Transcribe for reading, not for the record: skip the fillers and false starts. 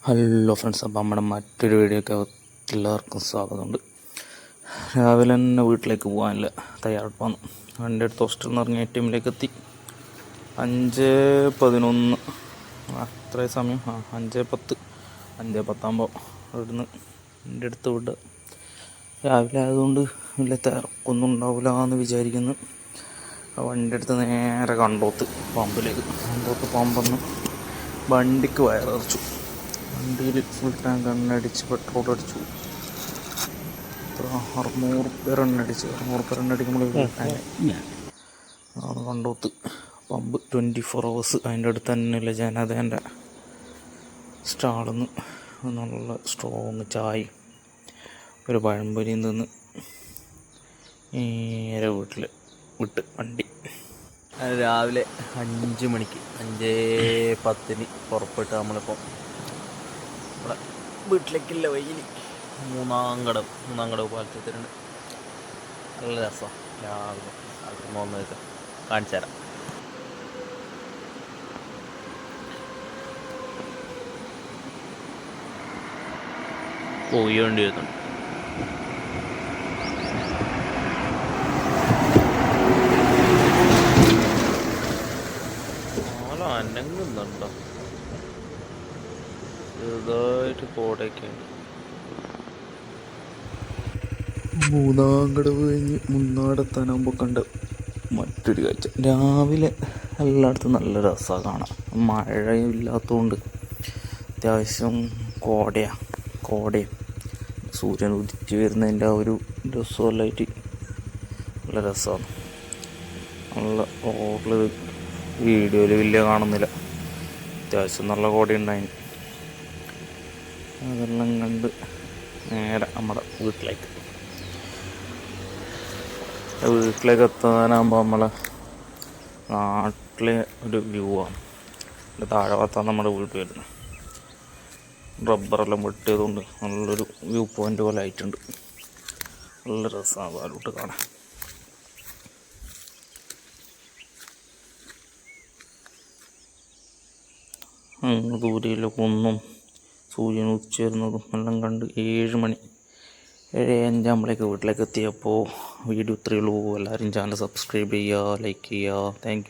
Hello friends, അപ്പം നമ്മുടെ മറ്റൊരു വീഡിയോയ്ക്ക് എല്ലാവർക്കും സ്വാഗതമുണ്ട്. രാവിലെ തന്നെ വീട്ടിലേക്ക് പോകാനുള്ള തയ്യാറെടുപ്പാണ്. വണ്ടി എടുത്ത് ഹോസ്റ്റലിൽ നിന്ന് ഇറങ്ങി ATMലേക്ക് എത്തി. 5:11 അത്രയും സമയം. 5:10 5:10 ഇവിടുന്ന് വണ്ടി എടുത്ത് വിടുക. രാവിലെ ആയതുകൊണ്ട് വലിയ തിരക്കൊന്നും ഉണ്ടാവില്ല എന്ന് വിചാരിക്കുന്നു. വണ്ടി എടുത്ത് നേരെ കണ്ടോത്ത് പമ്പെന്ന് വണ്ടിക്ക് വയറടിച്ചു. വണ്ടിയിൽ ഫുൾ ടാങ്ക് എണ്ണടിച്ച് പെട്രോൾ അടിച്ചു. 600 എണ്ണടിച്ച് 600 എണ്ണടിക്കുമ്പോൾ ആണ് കണ്ടോത്ത് പമ്പ്. 24 hours അതിൻ്റെ അടുത്ത് തന്നെയുള്ള ജനതേൻ്റെ സ്റ്റാളിൽ നിന്ന് നല്ല സ്ട്രോങ് ചായ ഒരു പഴംപൊരിയും തിന്ന് നേരെ വീട്ടിൽ വിട്ട് വണ്ടി. രാവിലെ 5 മണിക്ക് 5:10 പുറപ്പെട്ട് നമ്മളിപ്പോൾ ഇവിടെ വീട്ടിലേക്കുള്ള വഴിയിൽ മൂന്നാം കടവ് പാലത്തിട്ടുണ്ട്. നല്ല രസമാണ്. രാവിലെ കാലത്ത് കാണിച്ചു തരാം. പോയി വരുന്നുണ്ട്. അനങ്ങുന്നുണ്ടോ? ചെറുതായിട്ട് കോടയൊക്കെയുണ്ട്. മൂന്നാം കടവ് കഴിഞ്ഞ് മുന്നാടെത്താനാകുമ്പോൾ കണ്ട മറ്റൊരു കാഴ്ച. രാവിലെ എല്ലായിടത്തും നല്ല രസമാണ് കാണാം. മഴയും ഇല്ലാത്തതുകൊണ്ട് അത്യാവശ്യം കോടയും സൂര്യൻ ഉദിച്ച് വരുന്നതിൻ്റെ ആ ഒരു രസമെല്ലായിട്ട് നല്ല രസമാണ്. നല്ല റോഡിൽ വീഡിയോയിൽ വലിയ കാണുന്നില്ല, അത്യാവശ്യം നല്ല കോടയുണ്ടായി. അതെല്ലാം കണ്ട് നേരെ നമ്മുടെ വീട്ടിലേക്ക് എത്താനാകുമ്പോൾ നമ്മളെ നാട്ടിലെ ഒരു വ്യൂ ആണ്. താഴെ ഭാഗത്താണ് നമ്മുടെ വീട്ടിൽ വരുന്നത്. റബ്ബറെല്ലാം വെട്ടിയതുകൊണ്ട് നല്ലൊരു വ്യൂ പോയിൻ്റ് പോലെ ആയിട്ടുണ്ട്. നല്ല രസമാണ് താഴോട്ട് കാണാൻ. ദൂരെയുള്ള കുന്നും സൂര്യൻ ഉച്ചവരുന്നതും എല്ലാം കണ്ട് 7 മണി 7:05 വീട്ടിലേക്ക് എത്തിയപ്പോൾ വീഡിയോ ഇത്രയേ ഉള്ളൂ. എല്ലാവരും ചാനൽ സബ്സ്ക്രൈബ് ചെയ്യുക, ലൈക്ക് ചെയ്യുക. Thank you.